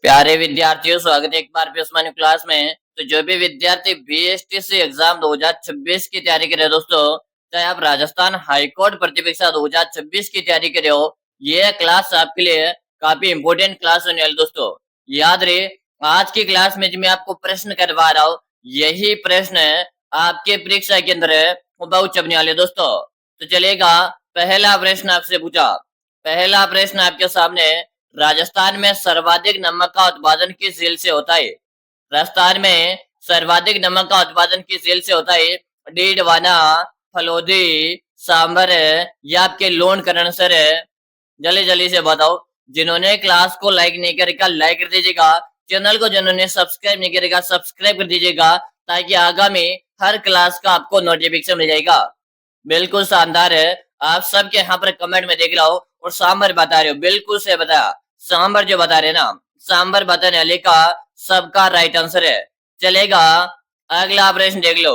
प्यारे विद्यार्थियों, स्वागत है एक बार फिर उस्मानी क्लास में। तो जो भी विद्यार्थी बीएसटीसी एग्जाम 2026 की तैयारी कर रहे हो दोस्तों, चाहे आप राजस्थान हाईकोर्ट भर्ती परीक्षा 2026 की तैयारी कर रहे हो, ये क्लास आपके लिए काफी इंपोर्टेंट क्लास होने वाली दोस्तों। याद रहे, आज की क्लास में जो मैं आपको प्रश्न करवा रहा हूँ, यही प्रश्न आपके परीक्षा के अंदर बहुत छपने वाले दोस्तों। तो चलेगा, पहला प्रश्न आपसे पूछा। पहला प्रश्न आपके सामने, राजस्थान में सर्वाधिक नमक का उत्पादन किस झील से होता है? राजस्थान में सर्वाधिक नमक का उत्पादन किस झील से होता है? डीडवाना, फलोदी, सांबर या आपके लोन करणसर? जल्दी जल्दी से बताओ। जिन्होंने क्लास को लाइक नहीं करेगा लाइक कर दीजिएगा, चैनल को जिन्होंने सब्सक्राइब नहीं करेगा सब्सक्राइब कर दीजिएगा, ताकि आगामी हर क्लास का आपको नोटिफिकेशन मिल जाएगा। बिल्कुल शानदार है। आप सबके यहाँ पर कमेंट में देख रहा हूँ और सांबर बता रहे हो, बिल्कुल से बताया। सांबर जो बता रहे ना, सांबर बताने वाले का सबका राइट आंसर है। चलेगा, अगला प्रश्न देख लो।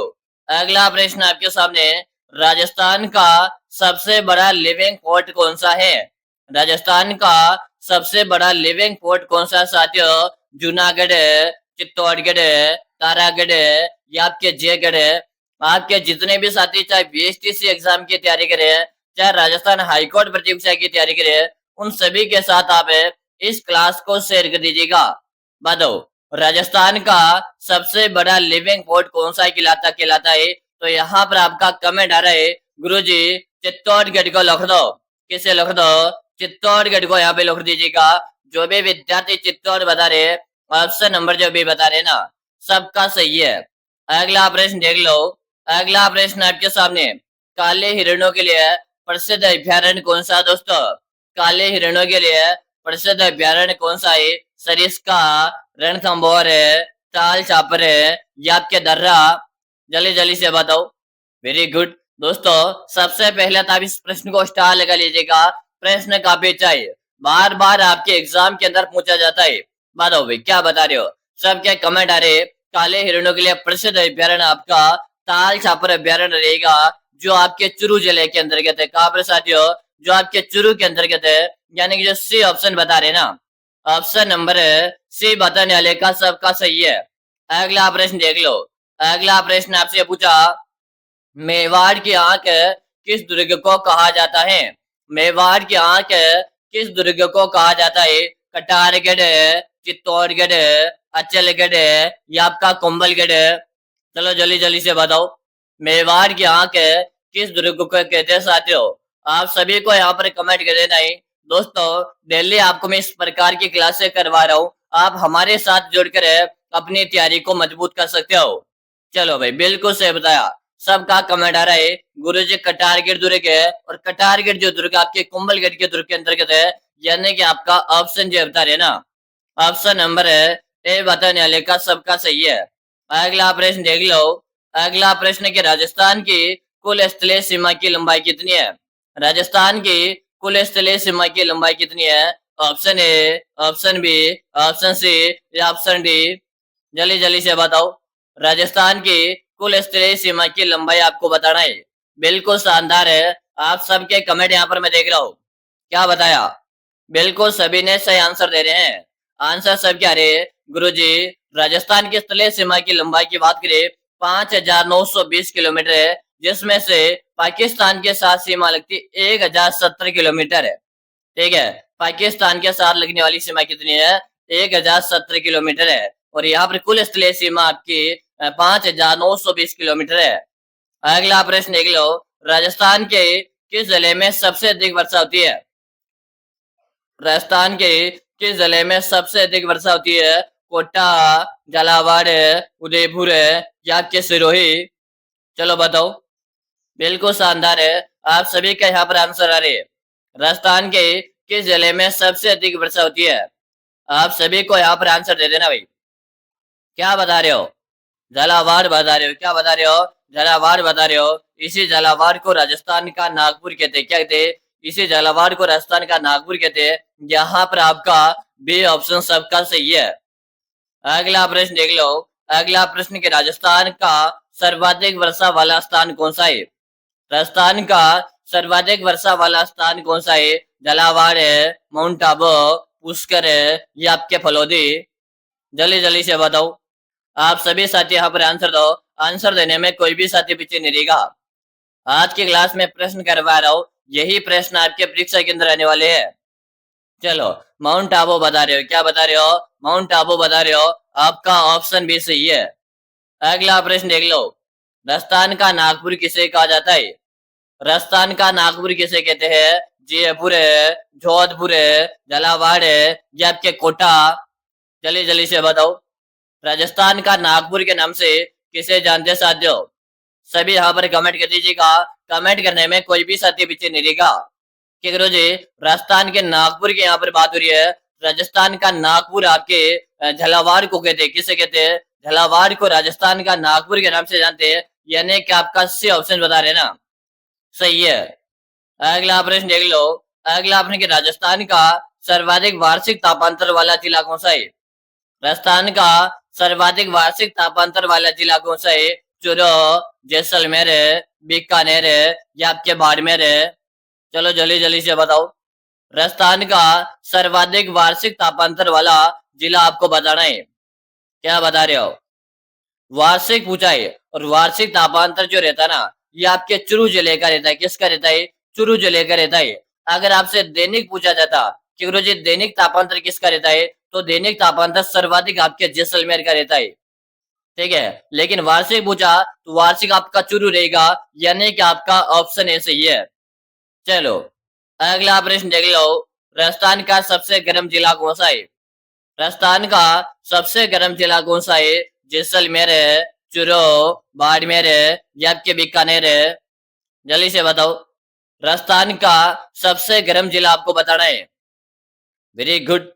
अगला प्रश्न आपके सामने, राजस्थान का सबसे बड़ा लिविंग फोर्ट कौन सा है? राजस्थान का सबसे बड़ा लिविंग फोर्ट कौन सा साथियों? जूनागढ़, चित्तौड़गढ़, तारागढ़ या आपके जयगढ़? आपके जितने भी साथी चाहे बीएसटीसी एग्जाम की तैयारी करें, चाहे राजस्थान हाईकोर्ट भर्ती परीक्षा की तैयारी करें, उन सभी के साथ आप इस क्लास को शेयर कर दीजिएगा। बताओ, राजस्थान का सबसे बड़ा लिविंग फोर्ट कौन सा कहलाता है? तो यहाँ पर आपका कमेंट आ रहा है, गुरुजी चित्तौड़गढ़ को लिख दो। किसे लिख दो? चित्तौड़गढ़ को यहाँ पे लिख दीजिएगा। जो भी विद्यार्थी चित्तौड़ बता रहे, ऑप्शन नंबर जो भी बता रहे ना, सबका सही है। अगला प्रश्न देख लो। अगला प्रश्न आपके सामने, काले हिरणों के लिए प्रसिद्ध अभ्यारण्य कौन सा दोस्तों? काले हिरणों के लिए प्रसिद्ध अभ्यारण्य कौन सा है? सरिस्का, रणथंभौर, ताल छापर या आपके दर्रा? जल्दी जल्दी से बताओ। वेरी गुड दोस्तों, सबसे पहले तो आप इस प्रश्न को स्टार लगा लीजिएगा। प्रश्न काफी अच्छा है, बार बार आपके एग्जाम के अंदर पूछा जाता है। बताओ भाई, क्या बता रहे हो? सबके कमेंट आ रहे, काले हिरणों के लिए प्रसिद्ध अभ्यारण्य आपका ताल छापर अभ्यारण्य रहेगा, जो आपके चुरू जिले के अंतर्गत है। कहाँ पर साथियों? जो आपके चुरू के अंतर्गत है, यानी कि जो सी ऑप्शन बता रहे ना, ऑप्शन नंबर सी बताने वाले का सबका सही है। अगला प्रश्न देख लो। अगला प्रश्न आपसे पूछा, मेवाड़ की आंख किस दुर्ग को कहा जाता है? मेवाड़ की आंख किस दुर्ग को कहा जाता है? कटारगढ़, चित्तौड़गढ़, अचलगढ़ या आपका कुंभलगढ़? चलो जल्दी जल्दी से बताओ। मेवाड़ की आंख किस दुर्ग को कहते हैं साथियों? आप सभी को यहाँ पर कमेंट कर देना है दोस्तों। डेली आपको मैं इस प्रकार की क्लासेस करवा रहा हूँ, आप हमारे साथ जुड़कर अपनी तैयारी को मजबूत कर सकते हो। चलो भाई, बिल्कुल सही बताया। सबका कमेंट आ रहा है, गुरुजी कटारगढ़ दुर्ग है, और कटारगढ़ जो दुर्ग आपके कुंभलगढ़ के दुर्ग के अंतर्गत है, यानी कि आपका ऑप्शन जो बता रहे ना, ऑप्शन नंबर ए बताने वाले का सबका सही है। अगला प्रश्न देख लो। अगला प्रश्न के, राजस्थान की कुल स्थलीय सीमा की लंबाई कितनी है? राजस्थान की कुल स्थलीय सीमा की लंबाई कितनी है? Option A, option B, option C या ऑप्शन डी? जल्दी जल्दी से बताओ। राजस्थान की कुल स्थलीय सीमा की लंबाई आपको बताना है। बिल्कुल शानदार है। आप सबके कमेंट यहाँ पर मैं देख रहा हूँ। क्या बताया? बिल्कुल सभी ने सही आंसर दे रहे हैं। आंसर सब क्या रहे? गुरुजी, राजस्थान की स्थलीय सीमा की लंबाई की बात करें 5,920 किलोमीटर है, जिसमें से पाकिस्तान के साथ सीमा लगती 1,070 किलोमीटर है। ठीक है, पाकिस्तान के साथ लगने वाली सीमा कितनी है? 1,070 किलोमीटर है। और यहाँ पर कुल स्थलीय सीमा आपकी 5,920 किलोमीटर है। अगला प्रश्न देख लो। राजस्थान के किस जिले में सबसे अधिक वर्षा होती है? राजस्थान के किस जिले में सबसे अधिक वर्षा होती है? कोटा, झालावाड़, उदयपुर या आपके सिरोही? चलो बताओ। बिल्कुल शानदार है। आप सभी का यहाँ पर आंसर आ रहे हैं। राजस्थान के किस जिले में सबसे अधिक वर्षा होती है? आप सभी को यहाँ पर आंसर दे देना भाई। क्या बता रहे हो? झालावाड़ बता रहे हो। क्या बता रहे हो? झालावाड़ बता रहे हो। इसी झालावाड़ को राजस्थान का नागपुर कहते हैं। क्या कहते हैं? इसी झालावाड़ को राजस्थान का नागपुर कहते हैं। यहाँ पर आपका बी ऑप्शन सबका सही है। अगला प्रश्न देख लो। अगला प्रश्न के, राजस्थान का सर्वाधिक वर्षा वाला स्थान कौन सा है? राजस्थान का सर्वाधिक वर्षा वाला स्थान कौन सा है? झालावाड़ है, माउंट आबू, पुष्कर है, ये आपके फलोदी। जल्दी जल्दी से बताओ। आप सभी साथी यहाँ पर आंसर दो। आंसर देने में कोई भी साथी पीछे नहीं रहेगा। आज की क्लास में प्रश्न करवा रहा हूँ, यही प्रश्न आपके परीक्षा के अंदर आने वाले हैं। चलो, माउंट आबू बता रहे हो, क्या बता रहे हो? माउंट आबू बता रहे हो। आपका ऑप्शन भी सही है। अगला प्रश्न देख लो। राजस्थान का नागपुर किसे कहा जाता है? राजस्थान का नागपुर किसे कहते हैं? जयपुर है, जोधपुर है, झालावाड़ है, या आपके कोटा? जल्दी जल्दी से बताओ। राजस्थान का नागपुर के नाम से किसे जानते साथियों? सभी यहाँ पर कमेंट कर दीजिएगा। कमेंट करने में कोई भी साथी पीछे नहीं रहेगा। कि गुरु जी, राजस्थान के नागपुर की यहाँ पर बात हो रही है। राजस्थान का नागपुर आपके झालावाड़ को कहते हैं। किसे कहते हैं? झालावाड़ को राजस्थान का नागपुर के नाम से जानते हैं। यानी कि आपका सी ऑप्शन बता रहे ना, सही है। अगला प्रश्न देख लो। अगला प्रश्न, राजस्थान का सर्वाधिक वार्षिक तापांतर वाला जिला कौन सा है? राजस्थान का सर्वाधिक वार्षिक तापांतर वाला जिला कौन सा है? चूरू, जैसलमेर है, बीकानेर है, या आपके बाड़मेर है? चलो जल्दी जल्दी से बताओ। राजस्थान का सर्वाधिक वार्षिक तापांतर वाला जिला आपको बताना है। क्या बता रहे हो? वार्षिक पूछा है, और वार्षिक तापांतर जो रहता है ना, ये आपके चूरू जिले का रहता है। किसका रहता है? चूरू जिले का रहता है। अगर आपसे दैनिक पूछा जाता कि गुरु जी दैनिक तापांतर किसका रहता है, तो दैनिक तापांतर सर्वाधिक आपके जैसलमेर का रहता है। ठीक है, लेकिन वार्षिक पूछा तो वार्षिक आपका चूरू रहेगा। यानी कि आपका ऑप्शन ए सही है। चलो, अगला प्रश्न देख लो। राजस्थान का सबसे गर्म जिला कौन सा है? राजस्थान का सबसे गर्म जिला कौन सा है? जैसलमेर है, चूरू, बाड़मेर है, या आपके बीकानेर है? जल्दी से बताओ। राजस्थान का सबसे गर्म जिला आपको बताना है। Very good.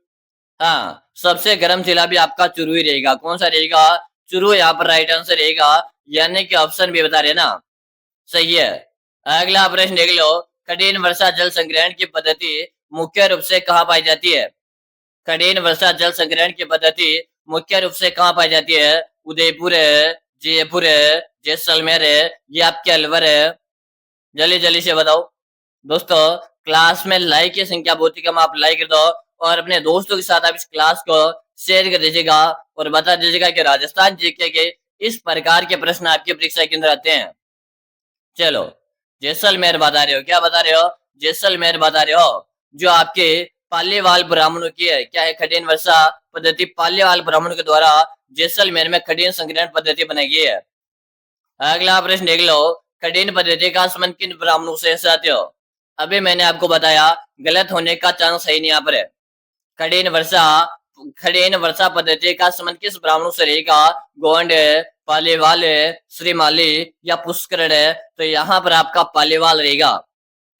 हाँ, सबसे गर्म जिला भी आपका चूरू ही रहेगा। कौन सा रहेगा? चूरू यहाँ पर राइट आंसर रहेगा। यानी कि ऑप्शन भी बता रहे ना, सही है। अगला प्रश्न देख लो। कठिन वर्षा जल संग्रहण की पद्धति मुख्य रूप से कहाँ पाई जाती है? कठिन वर्षा जल संग्रहण की पद्धति मुख्य रूप से कहाँ पाई जाती है? उदयपुर है, जयपुर है, जैसलमेर है, ये आपके अलवर है? जल्दी जल्दी से बताओ। दोस्तों, क्लास में लाइक की संख्या बहुत ही कम, आप लाइक कर दो और अपने दोस्तों के साथ आप इस क्लास को शेयर कर दीजिएगा और बता दीजिएगा कि राजस्थान जीके के इस प्रकार के प्रश्न आपकी परीक्षा के अंदर आते हैं। चलो, जैसलमेर बता रहे हो, क्या बता रहे हो? जैसलमेर बता रहे हो, जो आपके पालीवाल ब्राह्मणों की है। क्या है? कठिन वर्षा पद्धति पालीवाल ब्राह्मणों के द्वारा जैसलमेर में कठिन संग्रहण पद्धति बनाई गई है। अगला प्रश्न देख लो। कठिन पद्धति का संबंध किन ब्राह्मणों से साथ हो? अभी मैंने आपको बताया, गलत होने का चांस है नहीं यहाँ पर। कठिन वर्षा पद्धति का संबंध किस ब्राह्मणों से रहेगा? गोंड है, पालीवाल है, श्रीमाली, या पुष्कर है? तो यहाँ पर आपका पालीवाल रहेगा।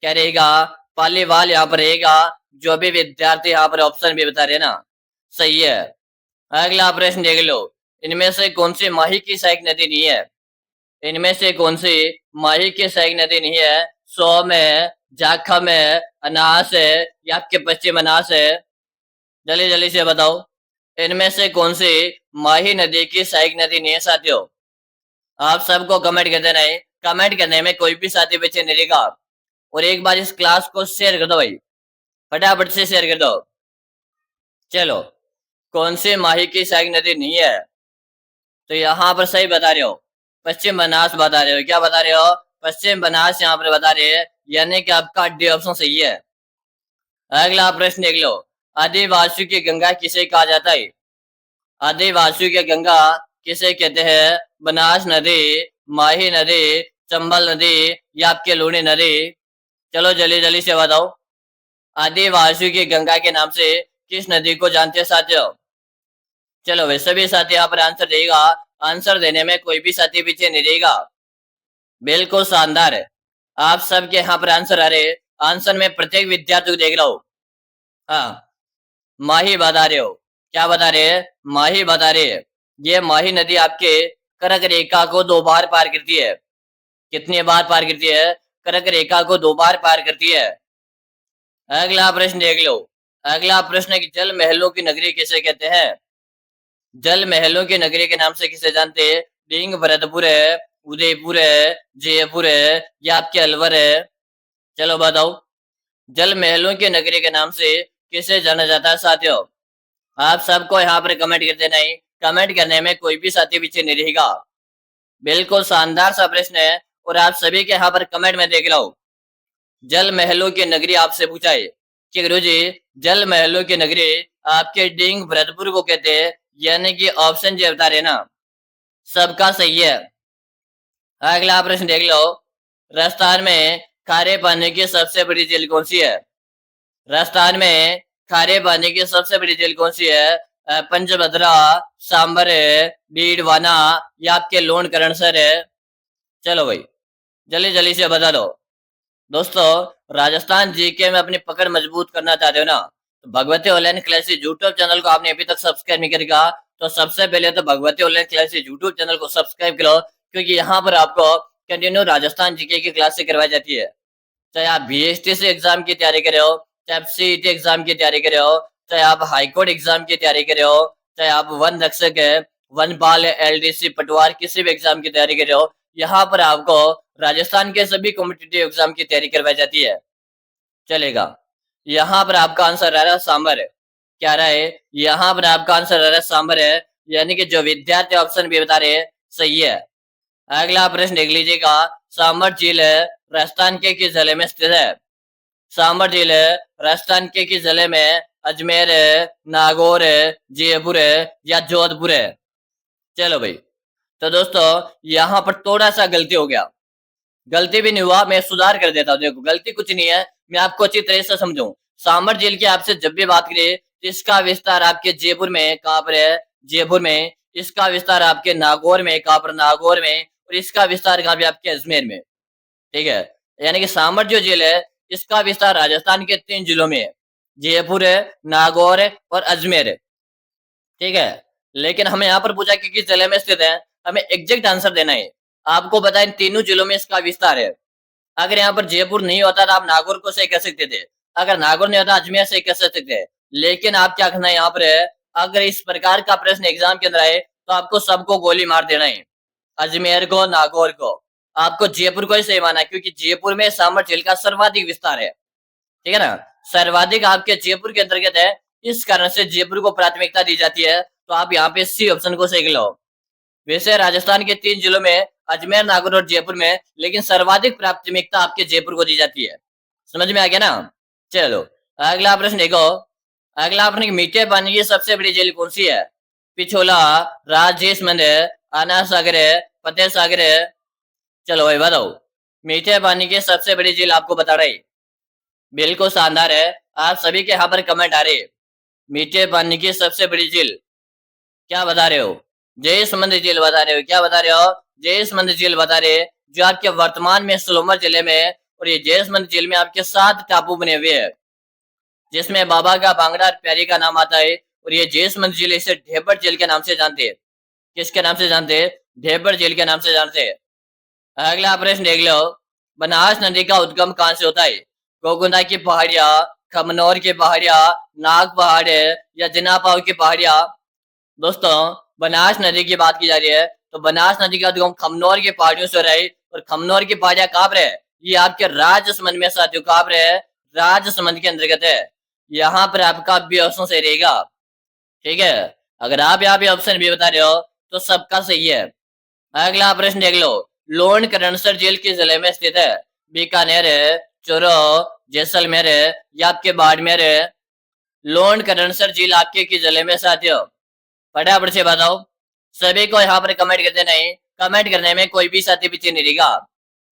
क्या रहेगा? पालीवाल यहाँ पर रहेगा। जो भी विद्यार्थी यहाँ पर ऑप्शन भी बता रहे ना, सही है। अगला प्रश्न देख लो। इनमें से कौन सी माही की सहायक नदी नहीं है? इनमें से कौन सी माही की सहायक नदी नहीं है? सोम है, जाखम है, अनास है, या आपके पश्चिम अनास है? जल्दी जल्दी से बताओ। इनमें से कौन सी माही नदी की सहायक नदी नहीं है साथियों? आप सबको कमेंट कर देना है। कमेंट करने में कोई भी साथी पीछे नहीं रहेगा। और एक बार इस क्लास को शेयर कर दो भाई, फटाफट से शेयर कर दो। चलो, कौन सी माही की सहायक नदी नहीं है? तो यहाँ पर सही बता रहे हो, पश्चिम बनास बता रहे हो। क्या बता रहे हो? पश्चिम बनास यहाँ पर बता रहे हैं। यानी कि आपका डी ऑप्शन सही है। अगला प्रश्न देख लो। आदिवासियों की गंगा किसे कहा जाता है? आदिवासियों की गंगा किसे कहते हैं? बनास नदी, माही नदी, चंबल नदी, या आपके लूनी नदी? चलो जल्दी जल्दी से बताओ। आदिवासियों की गंगा के नाम से किस नदी को जानते हैं साथियों? चलो, वैसे भी साथी यहाँ पर आंसर देगा। आंसर देने में कोई भी साथी पीछे नहीं रहेगा। बिल्कुल शानदार है। आप सबके यहाँ पर आंसर आ रहे। आंसर में प्रत्येक विद्यार्थी को देख रहा हूँ। हाँ, माही बता रहे हो। क्या बता रहे हैं? माही बता रहे हैं। ये माही नदी आपके कर्क रेखा को 2 बार पार करती है। कितनी बार पार करती है? कर्क रेखा को 2 बार पार करती है। अगला प्रश्न देख लो। अगला प्रश्न है कि जल महलों की नगरी किसे कहते हैं? जल महलों की नगरी के नाम से किसे जानते हैं? डिंग भरतपुर है, उदयपुर है, जयपुर है, या आपके अलवर है? चलो बताओ। जल महलों की नगरी के नाम से किसे जाना जाता है साथियों? आप सबको यहाँ पर कमेंट कर देना ही, कमेंट करने में कोई भी साथी पीछे नहीं रहेगा। बिल्कुल शानदार सा प्रश्न है और आप सभी के यहाँ पर कमेंट में देख रहा हूँ। जल महलों की नगरी आपसे पूछा है कि गुरुजी जल महलों की नगरी आपके डिंग भरतपुर को कहते हैं, यानी कि ऑप्शन जो बता रहे ना सबका सही है। अगला प्रश्न देख लो, राजस्थान में खारे पानी की सबसे बड़ी झील कौन सी है? राजस्थान में खारे पानी की सबसे बड़ी झील कौन सी है? पंचभद्रा, सांबर है, डीडवाना या आपके लोन करणसर है? चलो भाई जल्दी जल्दी से बता दो। दोस्तों राजस्थान जीके में अपनी पकड़ मजबूत करना चाहते हो ना, तो Bhagwati online classes YouTube channel को आपने अभी तक सब्सक्राइब नहीं करेगा तो सबसे पहले तो Bhagwati online classes YouTube channel को सब्सक्राइब करो, क्योंकि यहाँ पर आपको कंटिन्यू राजस्थान जीके की क्लासेस करवाई जाती है। चाहे आप बीएसटीसी एग्जाम की तैयारी कर रहे हो, चाहे आप सीईटी एग्जाम की तैयारी कर रहे हो, चाहे आप हाईकोर्ट एग्जाम की तैयारी कर रहे हो, चाहे आप वन रक्षक है, वन बाल, एलडीसी, पटवार किसी भी एग्जाम की तैयारी कर रहे हो, यहाँ पर आपको राजस्थान के सभी कॉम्पिटिटिव एग्जाम की तैयारी करवाई जाती है। चलेगा, यहाँ पर आपका आंसर आ रहा है सांबर है। क्या रहा है? यहाँ पर आपका आंसर आ रहा है सांबर है, यानी कि जो विद्यार्थी ऑप्शन भी बता रहे हैं सही है। अगला प्रश्न देख लीजिएगा, सांबर झील राजस्थान के किस जिले में स्थित है? सांबर झील राजस्थान के किस जिले में? अजमेर है, नागौर है, जयपुर है या जोधपुर है? चलो भाई, तो दोस्तों यहाँ पर थोड़ा सा गलती हो गया, गलती भी नहीं हुआ, मैं सुधार कर देता हूँ। देखो गलती कुछ नहीं है, मैं आपको अच्छी तरह से समझाऊं। सांबर झील की आपसे जब भी बात करें तो इसका विस्तार आपके जयपुर में, कहाँ पर है? जयपुर में। इसका विस्तार आपके नागौर में, कहाँ पर? नागौर में। और इसका विस्तार कहाँ पे? आपके अजमेर में। ठीक है, यानी कि सांबर जो झील है इसका विस्तार राजस्थान के 3 जिलों में है, जयपुर है, नागौर है और अजमेर है। ठीक है, लेकिन हमें यहाँ पर पूछा कि किस जिले में स्थित है, हमें एग्जैक्ट आंसर देना है। आपको पता है इन तीनों जिलों में इसका विस्तार है। अगर यहाँ पर जयपुर नहीं होता तो आप नागौर को सही कह सकते थे, अगर नागौर नहीं होता अजमेर सही कह सकते थे, लेकिन आप क्या करना है यहाँ पर है, अगर इस प्रकार का प्रश्न एग्जाम के अंदर आए तो आपको सबको गोली मार देना है, अजमेर को, नागौर को। आपको जयपुर को ही सही माना है, क्योंकि जयपुर में सांबर झील का सर्वाधिक विस्तार है। ठीक है ना, सर्वाधिक आपके जयपुर के अंतर्गत है, इस कारण से जयपुर को प्राथमिकता दी जाती है। तो आप यहाँ पे सी ऑप्शन को सही लो। वैसे राजस्थान के 3 जिलों में अजमेर, नागौर और जयपुर में, लेकिन सर्वाधिक प्राथमिकता आपके जयपुर को दी जाती है। समझ में आ गया ना? चलो अगला प्रश्न देखो, अगला प्रश्न, मीठे पानी की सबसे बड़ी झील कौन सी है? पिछोला, राजेश मंदिर, आना सागर है, फतेह सागर है? चलो भाई बताओ, मीठे पानी की सबसे बड़ी झील आपको बता रही। बिल्कुल शानदार है, आप सभी के यहाँ पर कमेंट आ रहे। मीठे पानी की सबसे बड़ी झील क्या बता रहे हो? जयसमंद झील बता रहे हो। क्या बता रहे हो? जयसमंद झील बता रहे, जो आपके वर्तमान में सलोमर जिले में है। और ये जयसमंद झील में आपके 7 टापू बने हुए हैं, जिसमें बाबा का बांगड़ा प्यारी का नाम आता है। और ये जयसमंद झील इसे ढेबर झील के नाम से जानते हैं। किसके नाम से जानते हैं? ढेबर झील के नाम से जानते हैं। अगला प्रश्न देख लो, बनास नदी का उद्गम कहाँ से होता है? गोगुंदा की पहाड़ियां, खमनौर की पहाड़ियां, नाग पहाड़ या जिनापाव की पहाड़ियां? दोस्तों बनास नदी की बात की जा रही है, तो बनास नदी का उद्गम खमनौर की पहाड़ियों से हो रहा है। और खमनौर की पहाड़ियां कहाँ पर है? ये आपके राजसमंद में साथियों, कहाँ पर है? राजसमंद के अंतर्गत है। यहाँ पर आपका बी ऑप्शन सही रहेगा। ठीक है, अगर आप यहाँ पे ऑप्शन बी बता रहे हो तो सबका सही है। अगला प्रश्न देख लो, लोन करणसर झील किस जिले में स्थित है? बीकानेर है, चूरू, जैसलमेर है या आपके बाड़मेर है? लोन करणसर झील आपके किस जिले में साथियों? फटाफट से बताओ। सभी को यहाँ पर कमेंट कर देना है, कमेंट करने में कोई भी साथी पीछे नहीं रहेगा।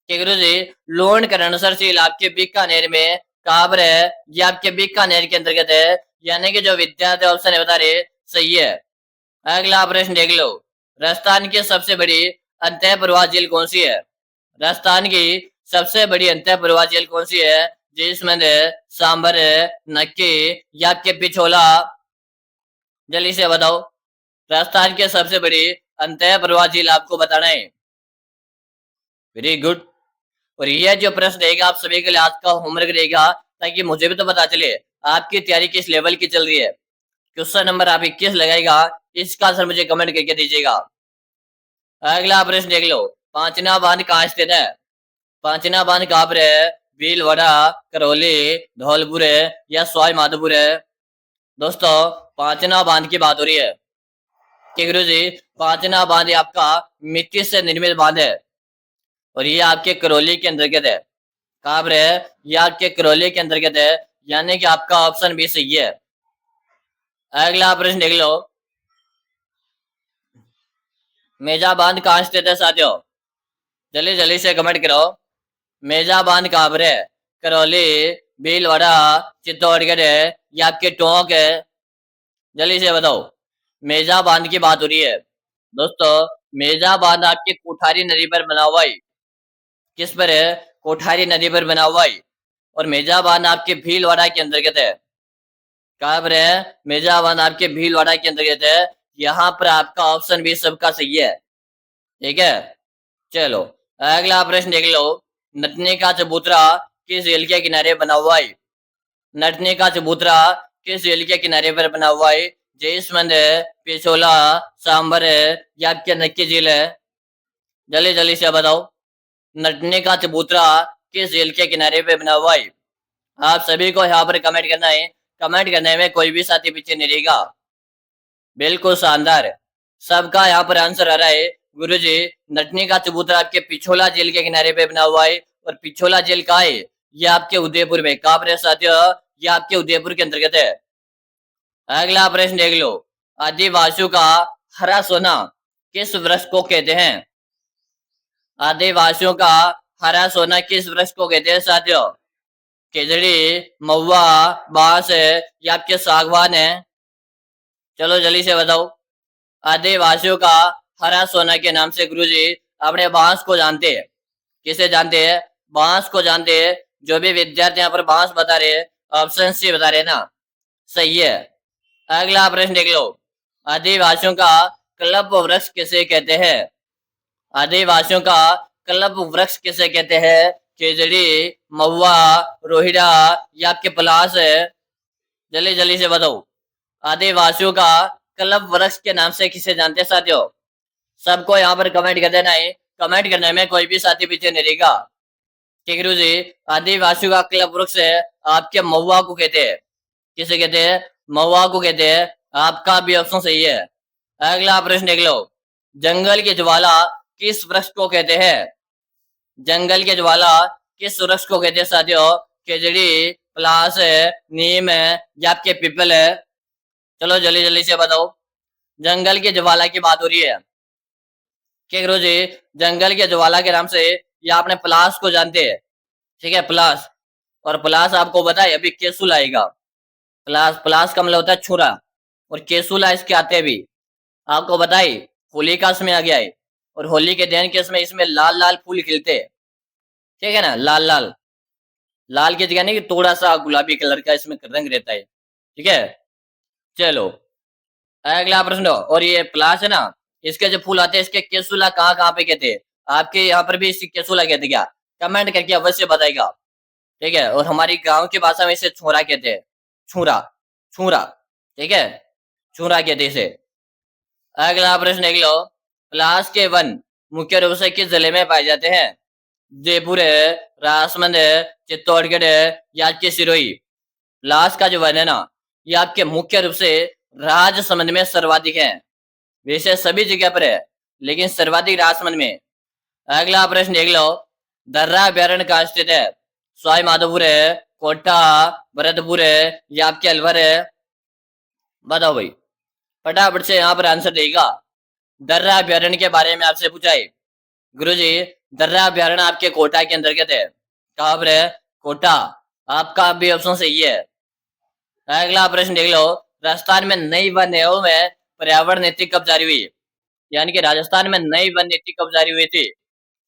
कि गुरु जी लोन करणसर झील आपके बीकानेर में कहाँ पर है? ये आपके बीकानेर के अंतर्गत है, यानी कि जो विद्यार्थी ऑप्शन बता रहे सही है। अगला प्रश्न देख लो, राजस्थान की सबसे बड़ी अंतः प्रवाह झील कौन सी है? राजस्थान की सबसे बड़ी अंतः प्रवाह झील कौन सी है? जिसमें सांबर, नक्की या आपके पिछोला? जल्दी से बताओ, राजस्थान की सबसे बड़ी अंतः प्रवाह झील आपको बताना है। Very good. और यह जो प्रश्न रहेगा आप सभी के लिए आज का होमवर्क रहेगा, ताकि मुझे भी तो पता चले आपकी तैयारी किस लेवल की चल रही है। क्वेश्चन नंबर आप 21 लगाएगा, इसका आंसर मुझे कमेंट करके दीजिएगा। अगला प्रश्न देख लो, पांचना बांध कहाँ स्थित है? पांचना बांध कहाँ पर है? भीलवाड़ा, करौली, धौलपुर या सवाई माधोपुर है? दोस्तों पांचना बांध की बात हो रही है कि गुरु जी, पांचना बांध ये आपका मिट्टी से निर्मित बांध है और ये आपके करौली के अंतर्गत है। कहाँ पर है? ये आपके करौली के अंतर्गत है, यानी कि आपका ऑप्शन बी सही है। अगला प्रश्न देख लो, मेजा बांध कहाँ स्थित है साथियों? जल्दी जल्दी से कमेंट करो। मेजा बांध कहाँ पर है? करौली, भीलवाड़ा, चित्तौड़गढ़ है या आपके टोंक है? जल्दी से बताओ। मेजा बांध की बात हो रही है दोस्तों। मेजा बांध आपके कोठारी नदी पर बना हुआ है। किस पर है? कोठारी नदी पर बना हुआ है। और मेजा बांध आपके भीलवाड़ा के अंतर्गत है। कहाँ पर है? मेजा बांध आपके भीलवाड़ा के अंतर्गत है। यहाँ पर आपका ऑप्शन भी सबका सही है। ठीक है, चलो अगला प्रश्न देख लो। नटने का चबूतरा किस झील के किनारे बना हुआ है? नटने का चबूतरा किस झील के किनारे पर बना हुआ है? जयसमंद है, पिछोला, सांबर है या आपके नक्की झील है? जल्दी जल्दी से बताओ। नटने का चबूतरा किस झील के किनारे पे बना हुआ है? आप सभी को यहाँ पर कमेंट करना है। कमेंट करने में कोई भी साथी पीछे नहीं रहेगा। बिल्कुल शानदार, सबका यहाँ पर आंसर आ रहा है। गुरुजी, नटनी का चबूतरा आपके पिछोला झील के किनारे पे बना हुआ है। और पिछोला झील कहाँ है? ये आपके उदयपुर में। कहाँ पर है साथियों? ये आपके उदयपुर के अंतर्गत है। अगला प्रश्न देख लो। आदिवासियों का हरा सोना किस वृक्ष को कहते हैं? आदिवासियों का हरा सोना किस वृक्ष को कहते हैं साथियों? खिजड़ी, महुआ, बांस है या आपके सागवान है? चलो जल्दी से बताओ। आदिवासियों का हरा सोना के नाम से गुरुजी अपने बांस को जानते हैं। किसे जानते हैं? बांस को जानते हैं। जो भी विद्यार्थी यहाँ पर बांस बता रहे हैं, ऑप्शन सी बता रहे हैं ना, सही है। अगला प्रश्न देख लो। आदिवासियों का कल्प वृक्ष किसे कहते हैं? आदिवासियों का कल्प वृक्ष किसे कहते हैं? खिजड़ी, महुआ, रोहिड़ा या आपके पलास है? जल्दी जल्दी से बताओ। आदिवासियों का कल्प वृक्ष के नाम से किसे जानते हैं साथियों? सबको यहाँ पर कमेंट कर देना है। कमेंट करने में कोई भी साथी पीछे नहीं रहेगा। ठीक है जी, आदिवासियों का कल्प वृक्ष है आपके महुआ को कहते हैं। किसे कहते हैं? महुआ को कहते हैं। आपका भी ऑप्शन सही है। अगला प्रश्न देख लो। जंगल की ज्वाला किस वृक्ष को कहते हैं? जंगल की ज्वाला किस वृक्ष को कहते हैं साथियों? खिजड़ी, पलास है, नीम है या आपके पीपल है? चलो जल्दी जल्दी से बताओ। जंगल की ज्वाला की बात हो रही है कि गुरु जी, जंगल के ज्वाला के नाम से या आपने पलास को जानते हैं। ठीक है, पलास। और पलास आपको बताए अभी केसुल आएगा। पलास, पलास का मतलब होता है छुरा। और केसुला इसके आते भी आपको बताए। होली का समय आ गया है और होली के दिन के समय इसमें लाल लाल फूल खिलते हैं। ठीक है ना, लाल लाल। लाल की जगह नहीं कि थोड़ा सा गुलाबी कलर का इसमें रंग रहता है। ठीक है, चलो अगला प्रश्न। और ये पलाश है ना, इसके जो फूल आते हैं इसके केसुला कहाँ कहाँ पे कहते हैं? आपके यहाँ पर भी इसी केसुला कहते हैं क्या? कमेंट करके अवश्य बताएगा। ठीक है, और हमारी गांव की भाषा में इसे छुरा कहते हैं। छुरा, छुरा। ठीक है, छुरा कहते हैं इसे। अगला प्रश्न देख लो। पलाश के वन मुख्य रूप से किस जिले में पाए जाते हैं? जयपुर है, राजसमंद है, चित्तौड़गढ़ है या आपके सिरोही? पलाश का जो वन है ना, ये आपके मुख्य रूप से राजसमंद में सर्वाधिक है। वैसे सभी जगह पर है लेकिन सर्वाधिक राजसमंद में। अगला प्रश्न देख लो। दर्रा अभ्यारण्य कहाँ स्थित है? सवाई माधोपुर है, कोटा, भरतपुर है या आपके अलवर है? बताओ भाई, फटाफट से यहाँ पर आंसर देगा। दर्रा अभ्यारण्य के बारे में आपसे पूछा है। गुरुजी, दर्रा अभ्यारण्य आपके कोटा के अंतर्गत है। कहाँ पर है? कोटा। आपका भी ऑप्शन सही है। अगला प्रश्न देख लो। राजस्थान में नई वन नियमों में पर्यावरण नीति कब जारी हुई? यानी कि राजस्थान में नई वन नीति कब जारी हुई थी?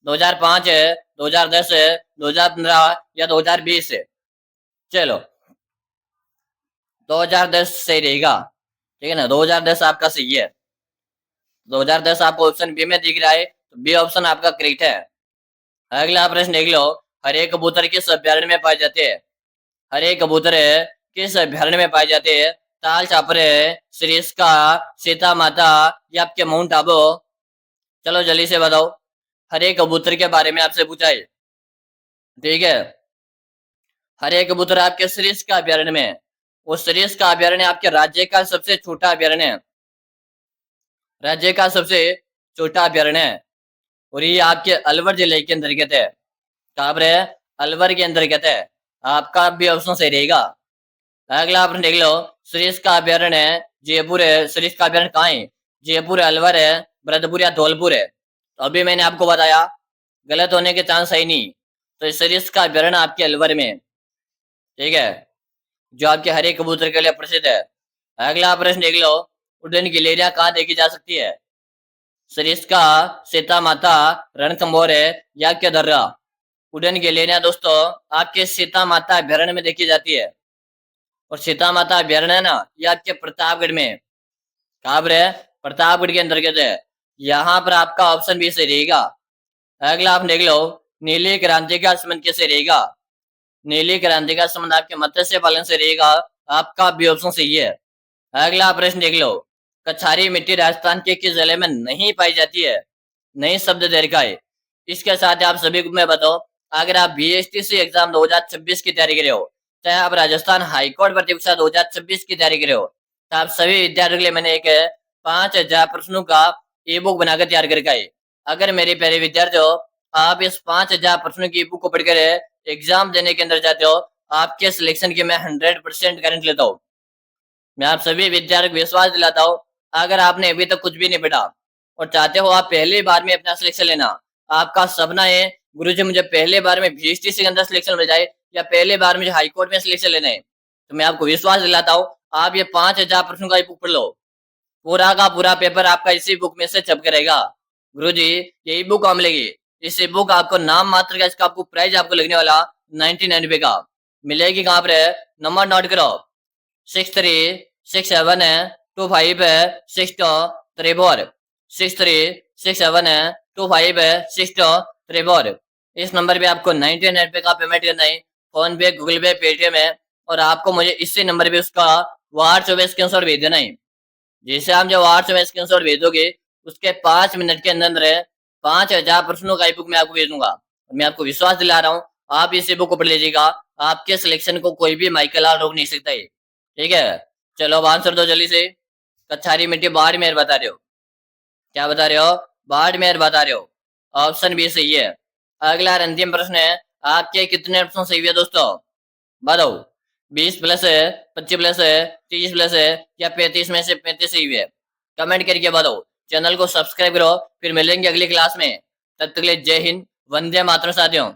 2005 है, 2010 है, 2015 या 2020 है? चलो 2010 सही रहेगा। ठीक है ना, 2010 आपका सही है। 2010 आपको ऑप्शन बी में दिख रहा है, तो बी ऑप्शन आपका करेक्ट है। अगला प्रश्न देख लो। हरे कबूतर किस अभ्यारण्य में पाए जाते हैं? हरे कबूतर है किस अभ्यारण्य में पाए जाते हैं? ताल छापर है, सरिस्का, सीता माता या आपके माउंट आबू? चलो जल्दी से बताओ। हरे कबूतर के बारे में आपसे पूछा है। ठीक है, हरे कबूतर आपके सरिस्का अभ्यारण्य में। वो सरिस का अभ्यारण्य आपके राज्य का सबसे छोटा अभ्यारण्य है, राज्य का सबसे छोटा अभ्यारण्य है। और ये आपके अलवर जिले के अंतर्गत है। कहाँ पर है? अलवर के अंतर्गत है। आपका भी ऑप्शन सही रहेगा। अगला आपने देख लो, सरिस का अभ्यारण्य है जयपुर है। सरिस का अभ्यारण्य कहाँ है? जयपुर है, अलवर है, भरतपुर या धौलपुर है। तो अभी मैंने आपको बताया, गलत होने के चांस है ही नहीं। तो सरिस का अभ्यारण्य आपके अलवर में है, ठीक है, जो आपके हरे कबूतर के लिए प्रसिद्ध है। अगला प्रश्न देख लो, उड़न गिलहरियां कहाँ देखी जा सकती है? सरिस्का, सीता माता, रणथंभौर है या क्या दर्रा? उड़न गिलहरियां दोस्तों आपके सीता माता अभ्यारण्य में देखी जाती है। और सीता माता अभ्यारण्य ना, ये आपके प्रतापगढ़ में है। कहाँ पर है? प्रतापगढ़ के अंतर्गत है। यहाँ पर आपका ऑप्शन भी सही रहेगा। अगला आप देख लो, नीली क्रांति का संबंध कैसे रहेगा? नीली क्रांति का संबंध आपके मत्स्य पालन से रहेगा। आपका भी ऑप्शन सही है। अगला प्रश्न देख लो, कछारी मिट्टी राजस्थान के किस जिले में नहीं पाई जाती है? नहीं शब्द दीर्घ है। इसके साथ आप सभी को मैं बताऊं, अगर आप बीएसटीसी एग्जाम 2026 की तैयारी कर रहे हो, चाहे आप राजस्थान हाईकोर्ट भर्ती परीक्षा 2026 की तैयारी कर रहे हो, तो आप सभी विद्यार्थियों के लिए मैंने एक 5000 प्रश्नों का ई बुक बनाकर तैयार करके आई। अगर मेरे प्यारे विद्यार्थी हो, आप इस 5000 प्रश्नों की ई बुक को पढ़कर एग्जाम देने के अंदर जाते हो, आपके सिलेक्शन की मैं 100% गारंटी लेता हूँ। मैं आप सभी विद्यार्थियों को विश्वास दिलाता हूँ, अगर आपने अभी तक कुछ भी नहीं पढ़ा और चाहते हो आप पहली बार में अपना सिलेक्शन लेना, आपका सपना है गुरुजी मुझे पहले बार में बीएसटीसी के अंदर सिलेक्शन मिल जाए या पहले बार मुझे हाईकोर्ट में सिलेक्शन लेना है, तो मैं आपको विश्वास दिलाता हूँ, आप ये 5000 प्रश्नों का बुक पढ़ लो। पूरा का पूरा पेपर आपका इसी बुक में से छप कर रहेगा। गुरुजी ये बुक कहाँ मिलेगी? इस बुक आपको नाम मात्र का, इसका आपको प्राइस आपको लगने वाला 99 रुपए का मिलेगी। कहाँ पर है? नंबर नोट करो, 63672562 63672562। इस नंबर पे आपको 99 रुपए का पेमेंट करना है, फोन पे, गूगल पे, पेटीएम है। और आपको मुझे इसी नंबर पे उसका व्हाट्सएप में स्क्रीनशॉट भेज देना है। जैसे आप जो व्हाट्सएप में स्क्रीनशॉट भेजोगे, उसके 5 मिनट के अंदर अंदर 5000 प्रश्नों का ई बुक मैं आपको भेजूंगा। मैं आपको विश्वास दिला रहा हूँ, आप इस बुक को पढ़ लीजिएगा, आपके सिलेक्शन को कोई भी माइकल रोक नहीं सकता है। ठीक है, चलो अब आंसर दो जल्दी से। कछारी मिट्टी बाड़मेर बता रहे हो, क्या बता रहे हो? बाड़मेर बता रहे हो, ऑप्शन बी सही है। अगला और अंतिम प्रश्न है, आपके कितने ऑप्शन सही है दोस्तों? बताओ, 20 प्लस है, 25 प्लस है, 30 प्लस है या 35 में से 35 सही है? कमेंट करके बताओ। चैनल को सब्सक्राइब करो, फिर मिलेंगे अगली क्लास में। तब तक के लिए जय हिंद, वंदे मातरम साथियों।